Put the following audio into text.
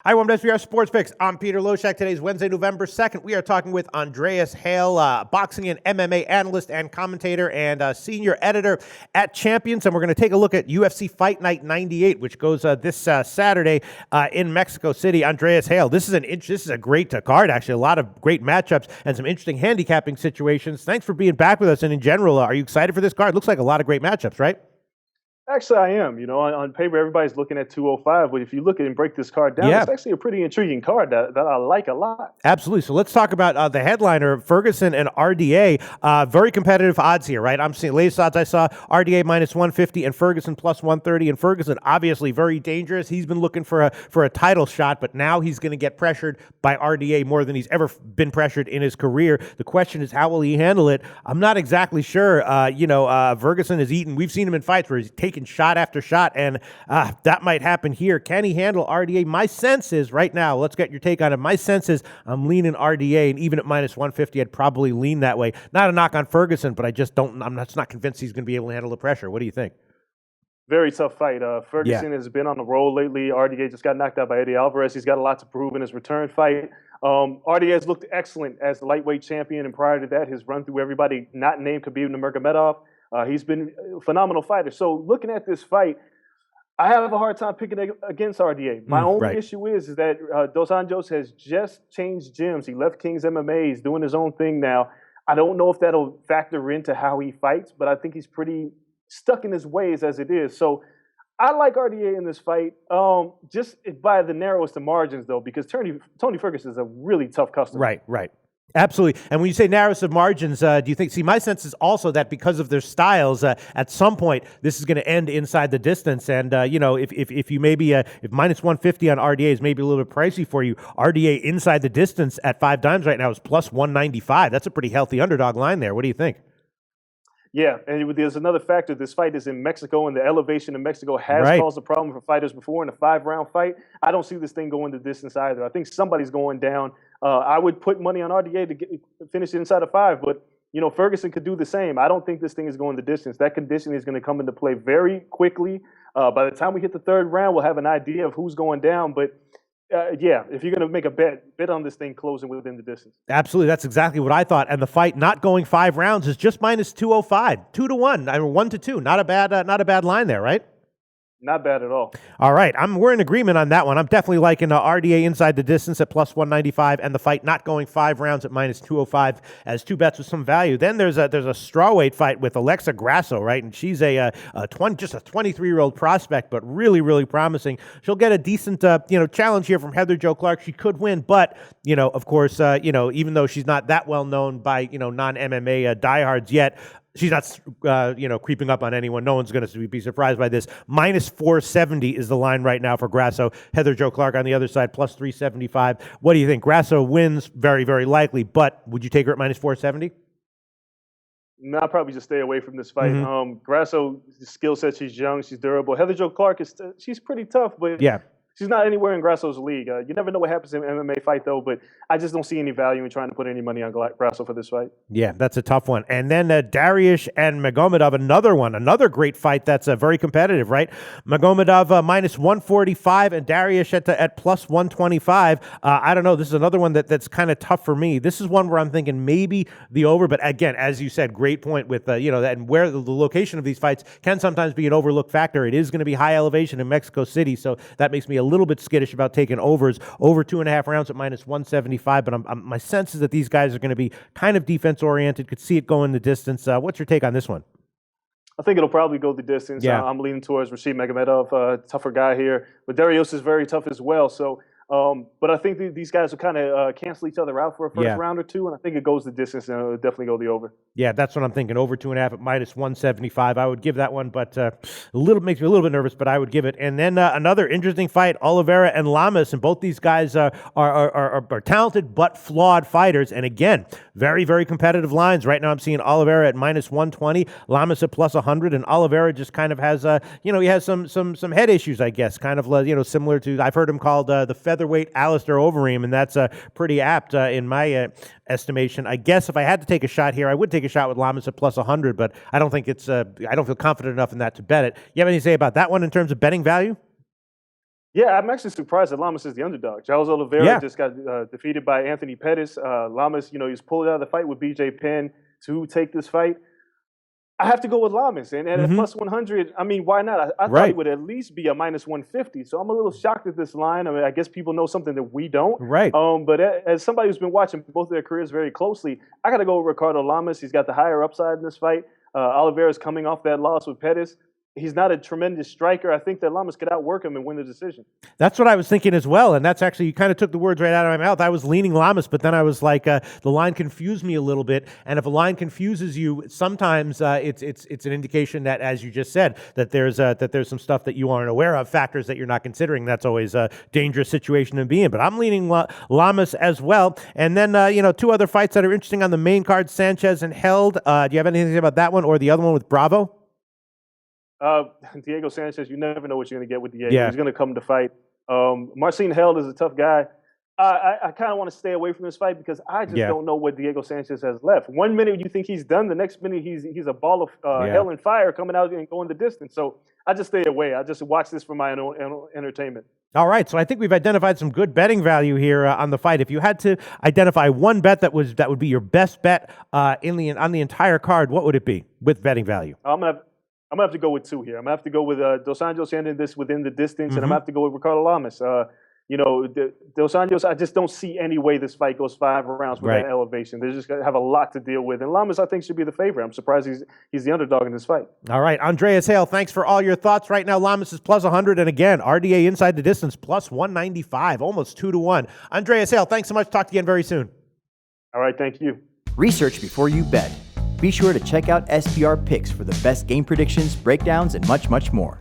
Hi, welcome to SVR Sports Picks. I'm Peter Loshak. Today's Wednesday, November 2nd. We are talking with Andreas Hale, boxing and MMA analyst and commentator and senior editor at Champions. And we're going to take a look at UFC Fight Night 98, which goes this Saturday in Mexico City. Andreas Hale, this is a great card, actually. A lot of great matchups and some interesting handicapping situations. Thanks for being back with us. And in general, are you excited for this card? Looks like a lot of great matchups, right? Actually, I am. On paper, everybody's looking at 205, but if you look at and break this card down, It's actually a pretty intriguing card that I like a lot. Absolutely. So let's talk about the headliner, Ferguson and RDA. Very competitive odds here, right? I'm seeing latest odds I saw, RDA minus 150 and Ferguson plus 130. And Ferguson, obviously very dangerous. He's been looking for a title shot, but now he's going to get pressured by RDA more than he's ever been pressured in his career. The question is, how will he handle it? I'm not exactly sure. Ferguson is eating. We've seen him in fights where he's taken shot after shot, and that might happen here. Can he handle RDA? My sense is right now, let's get your take on it. My sense is I'm leaning RDA, and even at minus 150, I'd probably lean that way. Not a knock on Ferguson, but I'm not convinced he's going to be able to handle the pressure. What do you think? Very tough fight. Ferguson has been on the roll lately. RDA just got knocked out by Eddie Alvarez. He's got a lot to prove in his return fight. RDA has looked excellent as the lightweight champion, and prior to that, his run through everybody not named Khabib Nurmagomedov. He's been a phenomenal fighter. So looking at this fight, I have a hard time picking against RDA. My only issue is that Dos Anjos has just changed gyms. He left King's MMA. He's doing his own thing now. I don't know if that'll factor into how he fights, but I think he's pretty stuck in his ways as it is. So I like RDA in this fight, just by the narrowest of margins, though, because Tony Ferguson is a really tough customer. Right. Absolutely. And when you say narrowest of margins, do you think, my sense is also that because of their styles, at some point, this is going to end inside the distance. And, if you maybe, if minus 150 on RDA is maybe a little bit pricey for you, RDA inside the distance at 5 dimes right now is plus 195. That's a pretty healthy underdog line there. What do you think? Yeah, and there's another factor. This fight is in Mexico, and the elevation in Mexico has caused a problem for fighters before in a 5-round fight. I don't see this thing going the distance either. I think somebody's going down. I would put money on RDA to finish it inside of 5, but Ferguson could do the same. I don't think this thing is going the distance. That condition is going to come into play very quickly. By the time we hit the 3rd round, we'll have an idea of who's going down, but if you're going to make a bet on this thing closing within the distance. Absolutely. That's exactly what I thought. And the fight not going 5 rounds is just minus 205, 2-1. I mean, 1-2. Not a bad line there, right? Not bad at all. All right. We're in agreement on that one. I'm definitely liking RDA inside the distance at plus 195 and the fight not going 5 rounds at minus 205 as 2 bets with some value. Then there's a strawweight fight with Alexa Grasso, right? And she's just a 23-year-old prospect, but really, really promising. She'll get a decent, challenge here from Heather Jo Clark. She could win, but, of course, even though she's not that well known by, non-MMA diehards yet, she's not, creeping up on anyone. No one's going to be surprised by this. Minus 470 is the line right now for Grasso. Heather Jo Clark on the other side, plus 375. What do you think? Grasso wins, very, very likely, but would you take her at minus 470? No, I'll probably just stay away from this fight. Grasso, skill set, she's young, she's durable. Heather Jo Clark, she's pretty tough, but she's not anywhere in Grasso's league. You never know what happens in an MMA fight, though, but I just don't see any value in trying to put any money on Grasso for this fight. Yeah, that's a tough one. And then Dariush and Magomedov, another great fight that's very competitive, right? Magomedov minus 145 and Dariush at plus 125. I don't know. This is another one that's kind of tough for me. This is one where I'm thinking maybe the over, but again, as you said, great point with, and where the location of these fights can sometimes be an overlooked factor. It is going to be high elevation in Mexico City, so that makes me a little bit skittish about taking overs over 2.5 rounds at minus 175, but my sense is that these guys are going to be kind of defense oriented, could see it going the distance. What's your take on this one? I think it'll probably go the distance. Yeah. I'm leaning towards Rashid Magomedov, tougher guy here, but Dariush is very tough as well. So But I think these guys will kind of cancel each other out for a first round or two, and I think it goes the distance, and it'll definitely go the over. Yeah, that's what I'm thinking. Over 2.5 at minus 175. I would give that one, but makes me a little bit nervous, but I would give it. And then another interesting fight, Oliveira and Lamas, and both these guys are talented but flawed fighters. And again, very, very competitive lines. Right now I'm seeing Oliveira at minus 120, Lamas at plus 100, and Oliveira just kind of has, he has some head issues, I guess, kind of, similar to, I've heard him called the featherweight Alistair Overeem, and that's pretty apt in my estimation. I guess if I had to take a shot here, I would take a shot with Lamas at plus 100, but I don't think it's, I don't feel confident enough in that to bet it. You have anything to say about that one in terms of betting value? Yeah, I'm actually surprised that Lamas is the underdog. Charles Oliveira just got defeated by Anthony Pettis. Lamas, he's pulled out of the fight with BJ Penn to take this fight. I have to go with Lamas, and at plus 100, I mean, why not? I thought it would at least be a minus 150, so I'm a little shocked at this line. I mean, I guess people know something that we don't. Right. But as somebody who's been watching both of their careers very closely, I got to go with Ricardo Lamas. He's got the higher upside in this fight. Oliveira's coming off that loss with Pettis. He's not a tremendous striker. I think that Lamas could outwork him and win the decision. That's what I was thinking as well, and that's actually, you kind of took the words right out of my mouth. I was leaning Lamas, but then I was like, the line confused me a little bit, and if a line confuses you, sometimes it's an indication that, as you just said, that there's some stuff that you aren't aware of, factors that you're not considering. That's always a dangerous situation to be in, but I'm leaning Lamas as well. And then, two other fights that are interesting on the main card, Sanchez and Held. Do you have anything about that one or the other one with Bravo? Diego Sanchez, you never know what you're going to get with Diego. Yeah. He's going to come to fight. Marcin Held is a tough guy. I kind of want to stay away from this fight because I just don't know what Diego Sanchez has left. 1 minute you think he's done, the next minute he's a ball of hell and fire coming out and going the distance. So I just stay away. I just watch this for my own entertainment. All right, so I think we've identified some good betting value here on the fight. If you had to identify one bet that would be your best bet on the entire card, what would it be with betting value? I'm gonna have to go with two here. I'm gonna have to go with Dos Anjos ending this within the distance, and I'm gonna have to go with Ricardo Lamas. Dos Anjos, I just don't see any way this fight goes 5 rounds with that elevation. They're just gonna have a lot to deal with, and Lamas I think should be the favorite. I'm surprised he's the underdog in this fight. All right, Andreas Hale, thanks for all your thoughts. Right now, Lamas is plus 100, and again, RDA inside the distance plus 195, almost 2-1. Andreas Hale, thanks so much. Talk to you again very soon. All right, thank you. Research before you bet. Be sure to check out SPR Picks for the best game predictions, breakdowns, and much, much more.